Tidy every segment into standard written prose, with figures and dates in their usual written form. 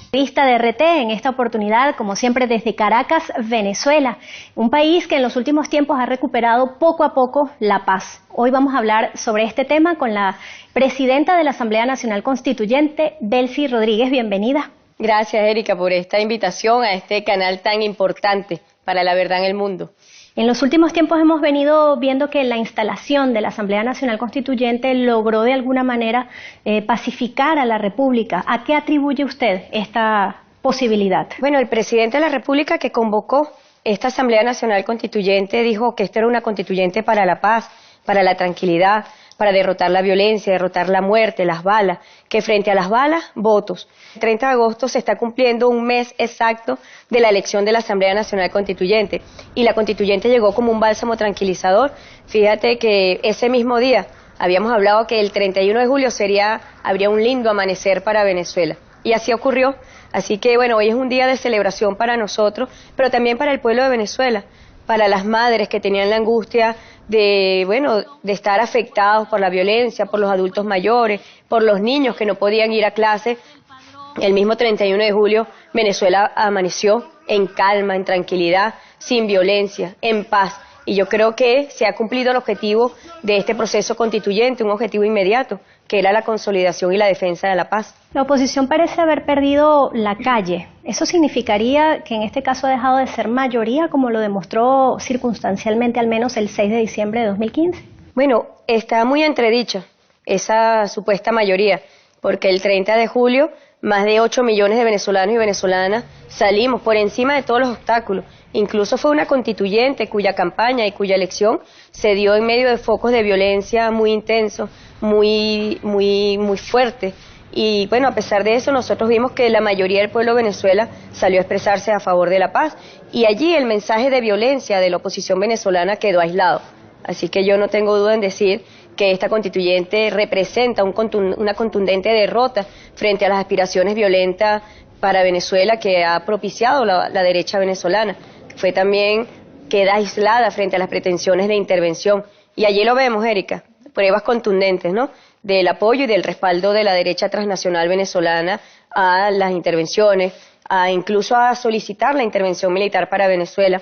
Vista de RT, en esta oportunidad, como siempre, desde Caracas, Venezuela, un país que en los últimos tiempos ha recuperado poco a poco la paz. Hoy vamos a hablar sobre este tema con la presidenta de la Asamblea Nacional Constituyente, Delcy Rodríguez. Bienvenida. Gracias, Erika, por esta invitación a este canal tan importante para la verdad en el mundo. En los últimos tiempos hemos venido viendo que la instalación de la Asamblea Nacional Constituyente logró de alguna manera pacificar a la República. ¿A qué atribuye usted esta posibilidad? Bueno, el presidente de la República que convocó esta Asamblea Nacional Constituyente dijo que esta era una constituyente para la paz, para la tranquilidad, para derrotar la violencia, derrotar la muerte, las balas, que frente a las balas, votos. El 30 de agosto se está cumpliendo un mes exacto de la elección de la Asamblea Nacional Constituyente y la Constituyente llegó como un bálsamo tranquilizador. Fíjate que ese mismo día habíamos hablado que el 31 de julio habría un lindo amanecer para Venezuela y así ocurrió. Así que bueno, hoy es un día de celebración para nosotros, pero también para el pueblo de Venezuela, para las madres que tenían la angustia de estar afectados por la violencia, por los adultos mayores, por los niños que no podían ir a clase. El mismo 31 de julio Venezuela amaneció en calma, en tranquilidad, sin violencia, en paz. Y yo creo que se ha cumplido el objetivo de este proceso constituyente, un objetivo inmediato, que era la consolidación y la defensa de la paz. La oposición parece haber perdido la calle. ¿Eso significaría que en este caso ha dejado de ser mayoría, como lo demostró circunstancialmente al menos el 6 de diciembre de 2015? Bueno, está muy entredicha esa supuesta mayoría, porque el 30 de julio más de 8 millones de venezolanos y venezolanas salimos por encima de todos los obstáculos. Incluso fue una constituyente cuya campaña y cuya elección se dio en medio de focos de violencia muy intensos, muy fuertes. Y bueno, a pesar de eso, nosotros vimos que la mayoría del pueblo de Venezuela salió a expresarse a favor de la paz. Y allí el mensaje de violencia de la oposición venezolana quedó aislado. Así que yo no tengo duda en decir que esta constituyente representa una contundente derrota frente a las aspiraciones violentas para Venezuela que ha propiciado la derecha venezolana. Fue también, queda aislada frente a las pretensiones de intervención. Y allí lo vemos, Erika, pruebas contundentes, ¿no?, del apoyo y del respaldo de la derecha transnacional venezolana a las intervenciones, incluso a solicitar la intervención militar para Venezuela,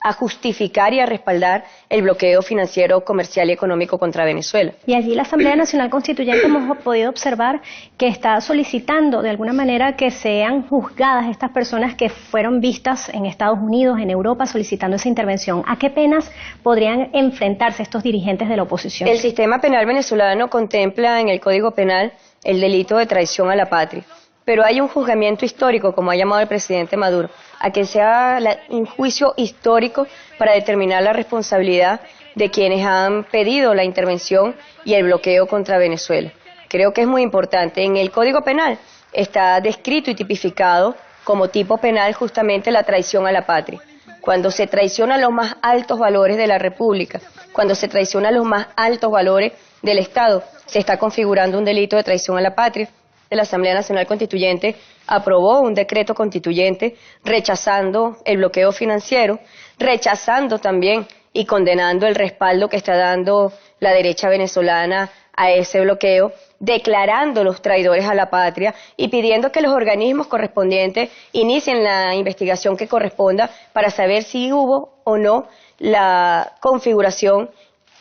a justificar y a respaldar el bloqueo financiero, comercial y económico contra Venezuela. Y allí la Asamblea Nacional Constituyente hemos podido observar que está solicitando de alguna manera que sean juzgadas estas personas que fueron vistas en Estados Unidos, en Europa, solicitando esa intervención. ¿A qué penas podrían enfrentarse estos dirigentes de la oposición? El sistema penal venezolano contempla en el Código Penal el delito de traición a la patria. Pero hay un juzgamiento histórico, como ha llamado el presidente Maduro, a que sea un juicio histórico para determinar la responsabilidad de quienes han pedido la intervención y el bloqueo contra Venezuela. Creo que es muy importante. En el Código Penal está descrito y tipificado como tipo penal justamente la traición a la patria. Cuando se traicionan los más altos valores de la República, cuando se traicionan los más altos valores del Estado, se está configurando un delito de traición a la patria. La Asamblea Nacional Constituyente aprobó un decreto constituyente rechazando el bloqueo financiero, rechazando también y condenando el respaldo que está dando la derecha venezolana a ese bloqueo, declarando los traidores a la patria y pidiendo que los organismos correspondientes inicien la investigación que corresponda para saber si hubo o no la configuración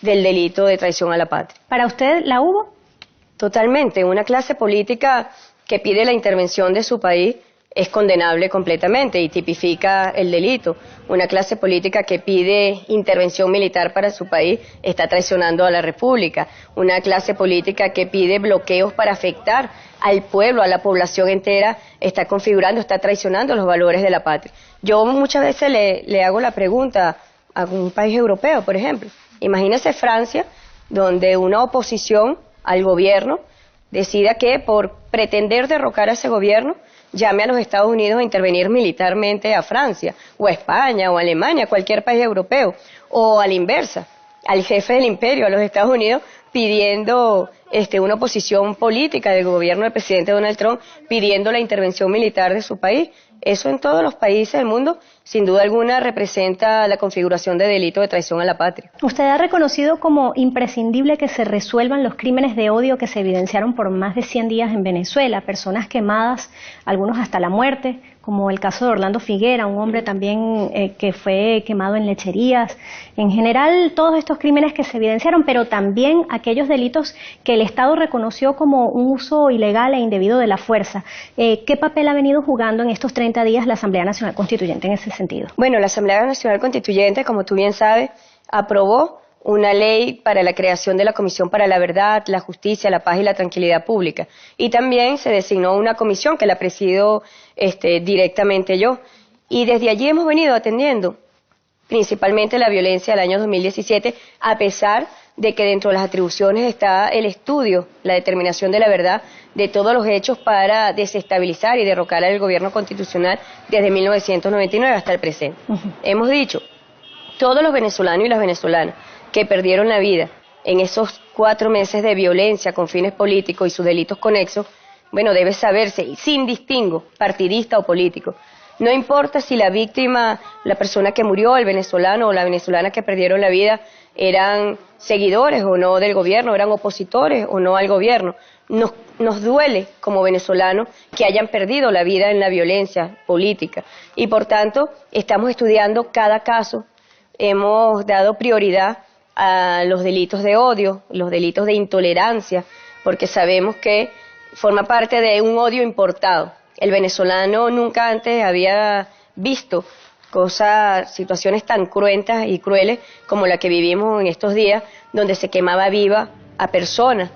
del delito de traición a la patria. ¿Para usted la hubo? Totalmente. Una clase política que pide la intervención de su país es condenable completamente y tipifica el delito. Una clase política que pide intervención militar para su país está traicionando a la República. Una clase política que pide bloqueos para afectar al pueblo, a la población entera, está configurando, está traicionando los valores de la patria. Yo muchas veces le hago la pregunta a un país europeo, por ejemplo. Imagínese Francia, donde una oposición al gobierno decida que por pretender derrocar a ese gobierno llame a los Estados Unidos a intervenir militarmente a Francia o a España o a Alemania, cualquier país europeo, o a la inversa, al jefe del imperio, a los Estados Unidos, pidiendo una oposición política del gobierno del presidente Donald Trump, pidiendo la intervención militar de su país. Eso en todos los países del mundo sin duda alguna representa la configuración de delito de traición a la patria. Usted ha reconocido como imprescindible que se resuelvan los crímenes de odio que se evidenciaron por más de 100 días en Venezuela, personas quemadas, algunos hasta la muerte, como el caso de Orlando Figuera, un hombre también que fue quemado en lecherías. En general, todos estos crímenes que se evidenciaron, pero también aquellos delitos que el Estado reconoció como un uso ilegal e indebido de la fuerza. ¿Qué papel ha venido jugando en estos 30 días la Asamblea Nacional Constituyente en ese sentido? Bueno, la Asamblea Nacional Constituyente, como tú bien sabes, aprobó una ley para la creación de la Comisión para la Verdad, la Justicia, la Paz y la Tranquilidad Pública. Y también se designó una comisión que la presido directamente yo. Y desde allí hemos venido atendiendo principalmente la violencia del año 2017, a pesar de que dentro de las atribuciones está el estudio, la determinación de la verdad de todos los hechos para desestabilizar y derrocar al gobierno constitucional desde 1999 hasta el presente. Hemos dicho, todos los venezolanos y las venezolanas que perdieron la vida en esos 4 meses de violencia con fines políticos y sus delitos conexos, bueno, debe saberse, sin distingo partidista o político. No importa si la víctima, la persona que murió, el venezolano o la venezolana que perdieron la vida, eran seguidores o no del gobierno, eran opositores o no al gobierno. Nos duele como venezolanos que hayan perdido la vida en la violencia política y por tanto estamos estudiando cada caso, hemos dado prioridad a los delitos de odio, los delitos de intolerancia, porque sabemos que forma parte de un odio importado. El venezolano nunca antes había visto situaciones tan cruentas y crueles como la que vivimos en estos días, donde se quemaba viva a personas.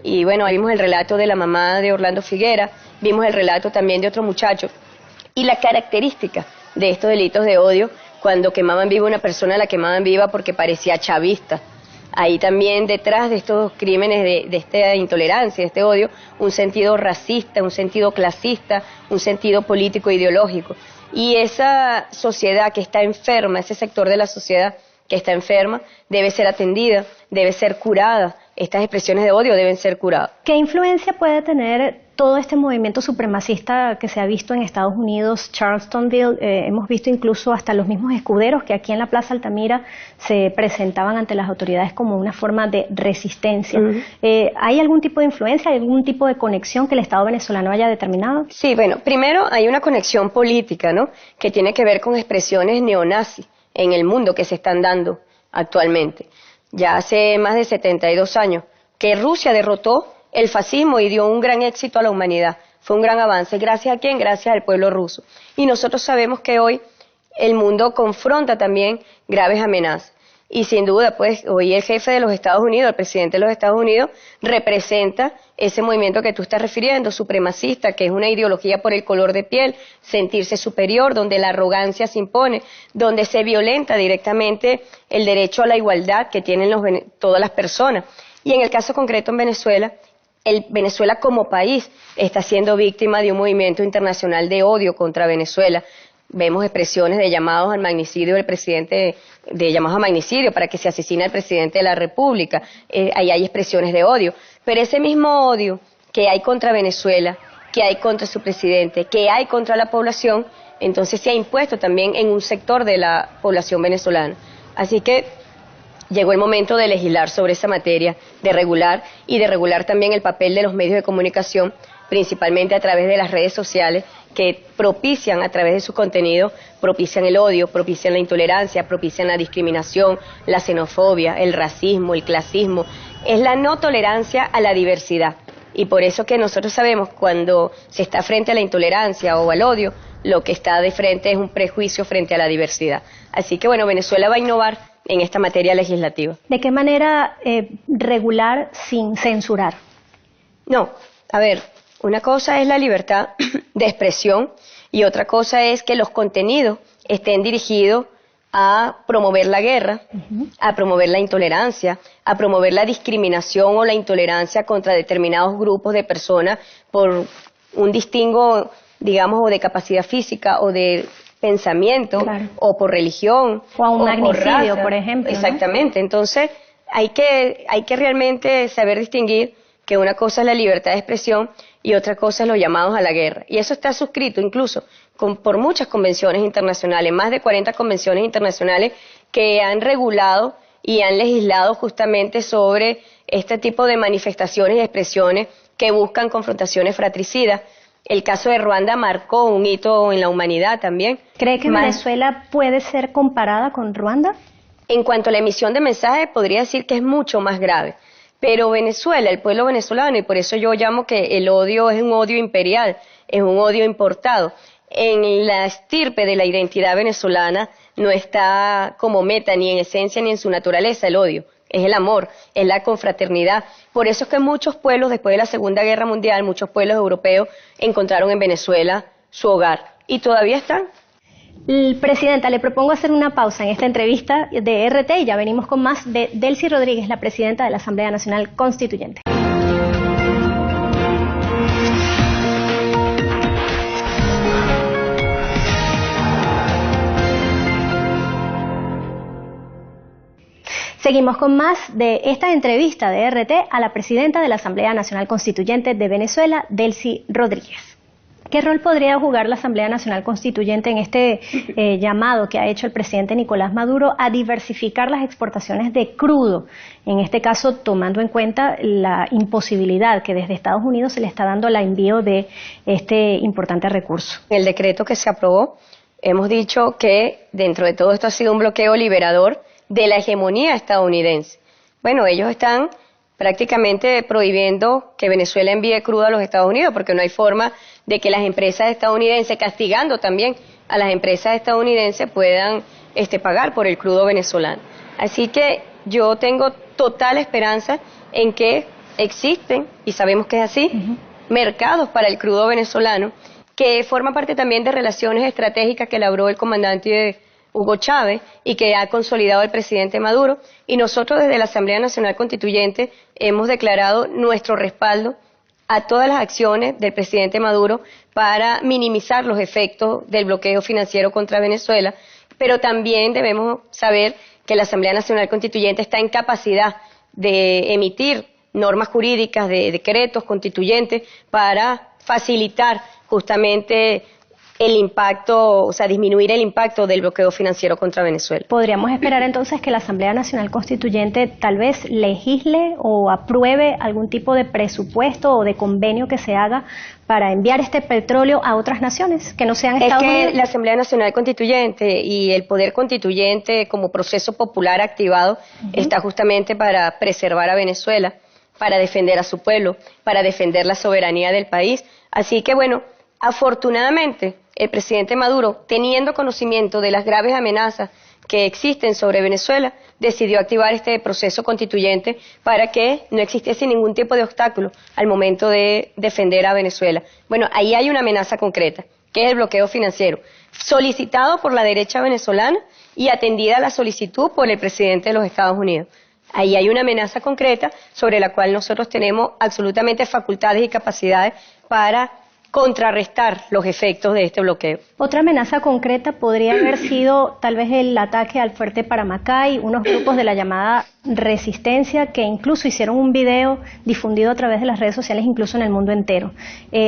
Y bueno, vimos el relato de la mamá de Orlando Figuera, vimos el relato también de otro muchacho. Y la característica de estos delitos de odio, cuando quemaban viva una persona, la quemaban viva porque parecía chavista. Ahí también detrás de estos crímenes de esta intolerancia, de este odio, un sentido racista, un sentido clasista, un sentido político ideológico. Y esa sociedad que está enferma, ese sector de la sociedad que está enferma, debe ser atendida, debe ser curada. Estas expresiones de odio deben ser curadas. ¿Qué influencia puede tener todo este movimiento supremacista que se ha visto en Estados Unidos, Charlottesville? Hemos visto incluso hasta los mismos escuderos que aquí en la Plaza Altamira se presentaban ante las autoridades como una forma de resistencia. ¿Hay algún tipo de influencia, algún tipo de conexión que el Estado venezolano haya determinado? Sí, bueno, primero hay una conexión política, ¿no?, que tiene que ver con expresiones neonazis en el mundo que se están dando actualmente. Ya hace más de 72 años que Rusia derrotó el fascismo y dio un gran éxito a la humanidad. Fue un gran avance. ¿Gracias a quién? Gracias al pueblo ruso. Y nosotros sabemos que hoy el mundo confronta también graves amenazas. Y sin duda, pues, hoy el jefe de los Estados Unidos, el presidente de los Estados Unidos, representa ese movimiento que tú estás refiriendo, supremacista, que es una ideología por el color de piel, sentirse superior, donde la arrogancia se impone, donde se violenta directamente el derecho a la igualdad que tienen todas las personas. Y en el caso concreto en Venezuela, Venezuela como país está siendo víctima de un movimiento internacional de odio contra Venezuela. Vemos expresiones de llamados al magnicidio del presidente, de llamados a magnicidio para que se asesine al presidente de la República. Ahí hay expresiones de odio. Pero ese mismo odio que hay contra Venezuela, que hay contra su presidente, que hay contra la población, entonces se ha impuesto también en un sector de la población venezolana. Así que llegó el momento de legislar sobre esa materia, de regular y de regular también el papel de los medios de comunicación, principalmente a través de las redes sociales, que propician a través de su contenido, propician el odio, propician la intolerancia, propician la discriminación, la xenofobia, el racismo, el clasismo. Es la no tolerancia a la diversidad. Y por eso que nosotros sabemos cuando se está frente a la intolerancia o al odio, lo que está de frente es un prejuicio frente a la diversidad. Así que bueno, Venezuela va a innovar en esta materia legislativa. ¿De qué manera regular sin censurar? No, a ver, una cosa es la libertad de expresión y otra cosa es que los contenidos estén dirigidos a promover la guerra, a promover la intolerancia, a promover la discriminación o la intolerancia contra determinados grupos de personas por un distingo, digamos, o de capacidad física o de pensamiento, claro, o por religión, o a un magnicidio, por ejemplo. Exactamente, ¿no? Entonces hay que realmente saber distinguir que una cosa es la libertad de expresión y otra cosa es los llamados a la guerra. Y eso está suscrito incluso por muchas convenciones internacionales, más de 40 convenciones internacionales que han regulado y han legislado justamente sobre este tipo de manifestaciones y expresiones que buscan confrontaciones fratricidas. El caso de Ruanda marcó un hito en la humanidad también. ¿Cree que Venezuela puede ser comparada con Ruanda? En cuanto a la emisión de mensajes, podría decir que es mucho más grave. Pero Venezuela, el pueblo venezolano, y por eso yo llamo que el odio es un odio imperial, es un odio importado. En la estirpe de la identidad venezolana no está como meta, ni en esencia, ni en su naturaleza el odio. Es el amor, es la confraternidad. Por eso es que muchos pueblos, después de la Segunda Guerra Mundial, muchos pueblos europeos encontraron en Venezuela su hogar. Y todavía están. Presidenta, le propongo hacer una pausa en esta entrevista de RT y ya venimos con más de Delcy Rodríguez, la presidenta de la Asamblea Nacional Constituyente. Seguimos con más de esta entrevista de RT a la presidenta de la Asamblea Nacional Constituyente de Venezuela, Delcy Rodríguez. ¿Qué rol podría jugar la Asamblea Nacional Constituyente en este llamado que ha hecho el presidente Nicolás Maduro a diversificar las exportaciones de crudo? En este caso, tomando en cuenta la imposibilidad que desde Estados Unidos se le está dando al envío de este importante recurso. En el decreto que se aprobó, hemos dicho que dentro de todo esto ha sido un bloqueo liberador de la hegemonía estadounidense. Bueno, ellos están prácticamente prohibiendo que Venezuela envíe crudo a los Estados Unidos, porque no hay forma de que las empresas estadounidenses, castigando también a las empresas estadounidenses, puedan pagar por el crudo venezolano. Así que yo tengo total esperanza en que existen, y sabemos que es así, mercados para el crudo venezolano, que forma parte también de relaciones estratégicas que elaboró el comandante Hugo Chávez y que ha consolidado el presidente Maduro, y nosotros desde la Asamblea Nacional Constituyente hemos declarado nuestro respaldo a todas las acciones del presidente Maduro para minimizar los efectos del bloqueo financiero contra Venezuela, pero también debemos saber que la Asamblea Nacional Constituyente está en capacidad de emitir normas jurídicas, de decretos constituyentes para facilitar justamente el impacto, o sea, disminuir el impacto del bloqueo financiero contra Venezuela. ¿Podríamos esperar entonces que la Asamblea Nacional Constituyente tal vez legisle o apruebe algún tipo de presupuesto o de convenio que se haga para enviar este petróleo a otras naciones que no sean Estados Unidos? Es que la Asamblea Nacional Constituyente y el poder constituyente como proceso popular activado está justamente para preservar a Venezuela, para defender a su pueblo, para defender la soberanía del país. Así que bueno, afortunadamente el presidente Maduro, teniendo conocimiento de las graves amenazas que existen sobre Venezuela, decidió activar este proceso constituyente para que no existiese ningún tipo de obstáculo al momento de defender a Venezuela. Bueno, ahí hay una amenaza concreta, que es el bloqueo financiero, solicitado por la derecha venezolana y atendida la solicitud por el presidente de los Estados Unidos. Ahí hay una amenaza concreta sobre la cual nosotros tenemos absolutamente facultades y capacidades para contrarrestar los efectos de este bloqueo. Otra amenaza concreta podría haber sido tal vez el ataque al fuerte Paramacay, unos grupos de la llamada resistencia que incluso hicieron un video difundido a través de las redes sociales, incluso en el mundo entero.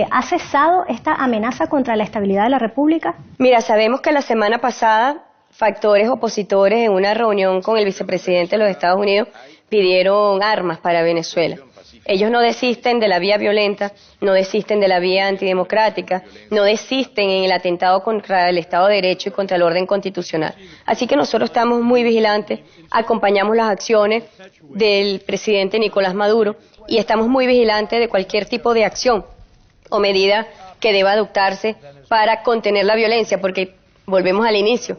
¿Ha cesado esta amenaza contra la estabilidad de la República? Mira, sabemos que la semana pasada factores opositores en una reunión con el vicepresidente de los Estados Unidos pidieron armas para Venezuela. Ellos no desisten de la vía violenta, no desisten de la vía antidemocrática, no desisten en el atentado contra el Estado de Derecho y contra el orden constitucional. Así que nosotros estamos muy vigilantes, acompañamos las acciones del presidente Nicolás Maduro y estamos muy vigilantes de cualquier tipo de acción o medida que deba adoptarse para contener la violencia, porque volvemos al inicio.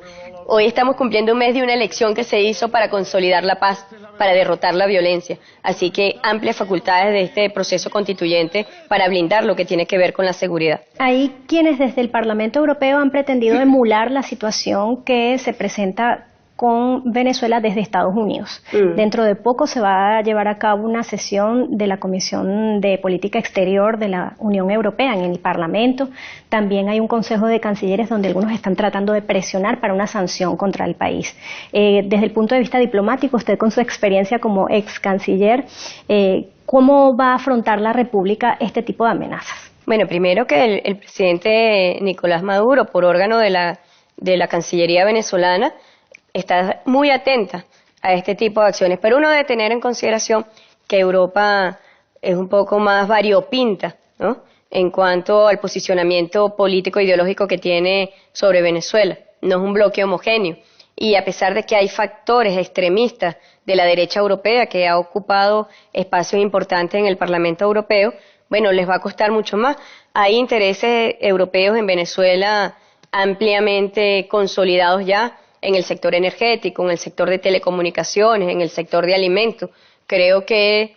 Hoy estamos cumpliendo un mes de una elección que se hizo para consolidar la paz, para derrotar la violencia. Así que amplias facultades de este proceso constituyente para blindar lo que tiene que ver con la seguridad. Hay quienes desde el Parlamento Europeo han pretendido emular la situación que se presenta con Venezuela desde Estados Unidos. Dentro de poco se va a llevar a cabo una sesión de la Comisión de Política Exterior de la Unión Europea en el Parlamento. También hay un Consejo de Cancilleres donde algunos están tratando de presionar para una sanción contra el país. Desde el punto de vista diplomático, usted con su experiencia como ex canciller, ¿cómo va a afrontar la República este tipo de amenazas? Bueno, primero que el presidente Nicolás Maduro, por órgano de la Cancillería venezolana, está muy atenta a este tipo de acciones. Pero uno debe tener en consideración que Europa es un poco más variopinta, ¿no?, en cuanto al posicionamiento político e ideológico que tiene sobre Venezuela. No es un bloque homogéneo. Y a pesar de que hay factores extremistas de la derecha europea que ha ocupado espacios importantes en el Parlamento Europeo, bueno, les va a costar mucho más. Hay intereses europeos en Venezuela ampliamente consolidados ya en el sector energético, en el sector de telecomunicaciones, en el sector de alimentos. Creo que,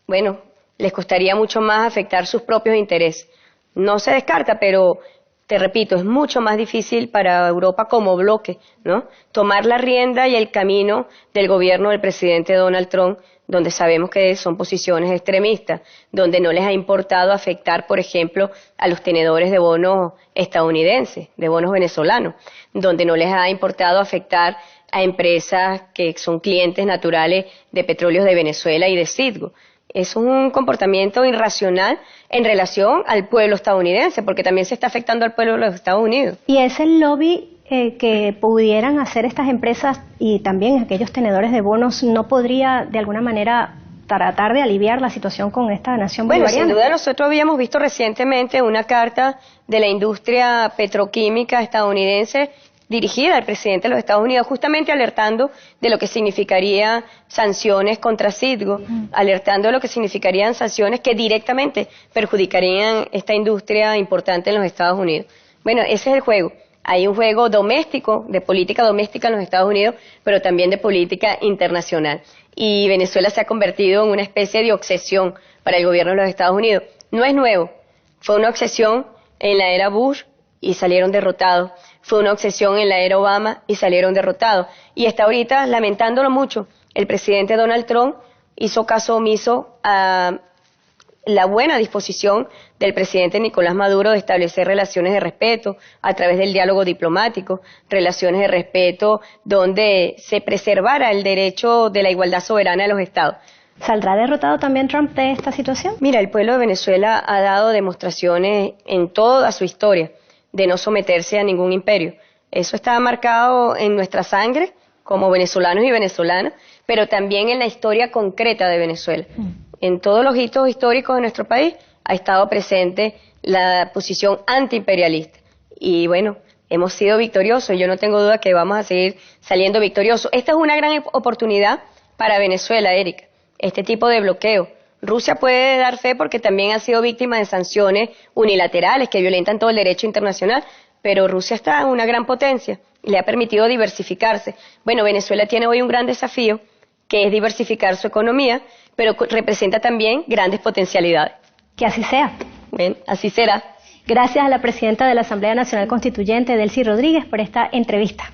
bueno, les costaría mucho más afectar sus propios intereses. No se descarta, pero te repito, es mucho más difícil para Europa como bloque, ¿no?, tomar la rienda y el camino del gobierno del presidente Donald Trump, donde sabemos que son posiciones extremistas, donde no les ha importado afectar, por ejemplo, a los tenedores de bonos estadounidenses, de bonos venezolanos, donde no les ha importado afectar a empresas que son clientes naturales de Petróleos de Venezuela y de Citgo. Es un comportamiento irracional en relación al pueblo estadounidense, porque también se está afectando al pueblo de los Estados Unidos. ¿Y es el lobby que pudieran hacer estas empresas y también aquellos tenedores de bonos no podría de alguna manera tratar de aliviar la situación con esta nación bolivariana? Bueno, sin duda nosotros habíamos visto recientemente una carta de la industria petroquímica estadounidense dirigida al presidente de los Estados Unidos, justamente alertando de lo que significarían sanciones contra Citgo, alertando de lo que significarían sanciones que directamente perjudicarían esta industria importante en los Estados Unidos. Bueno, ese es el juego. Hay un juego doméstico, de política doméstica en los Estados Unidos, pero también de política internacional. Y Venezuela se ha convertido en una especie de obsesión para el gobierno de los Estados Unidos. No es nuevo, fue una obsesión en la era Bush y salieron derrotados. Fue una obsesión en la era Obama y salieron derrotados. Y hasta ahorita, lamentándolo mucho, el presidente Donald Trump hizo caso omiso a la buena disposición del presidente Nicolás Maduro de establecer relaciones de respeto a través del diálogo diplomático, relaciones de respeto donde se preservara el derecho de la igualdad soberana de los estados. ¿Saldrá derrotado también Trump de esta situación? Mira, el pueblo de Venezuela ha dado demostraciones en toda su historia de no someterse a ningún imperio. Eso está marcado en nuestra sangre como venezolanos y venezolanas, pero también en la historia concreta de Venezuela. En todos los hitos históricos de nuestro país ha estado presente la posición antiimperialista. Y bueno, hemos sido victoriosos y yo no tengo duda que vamos a seguir saliendo victoriosos. Esta es una gran oportunidad para Venezuela, Erika, este tipo de bloqueo. Rusia puede dar fe porque también ha sido víctima de sanciones unilaterales que violentan todo el derecho internacional, pero Rusia está en una gran potencia y le ha permitido diversificarse. Bueno, Venezuela tiene hoy un gran desafío, que es diversificar su economía, pero representa también grandes potencialidades. Que así sea. Bien, así será. Gracias a la presidenta de la Asamblea Nacional Constituyente, Delcy Rodríguez, por esta entrevista.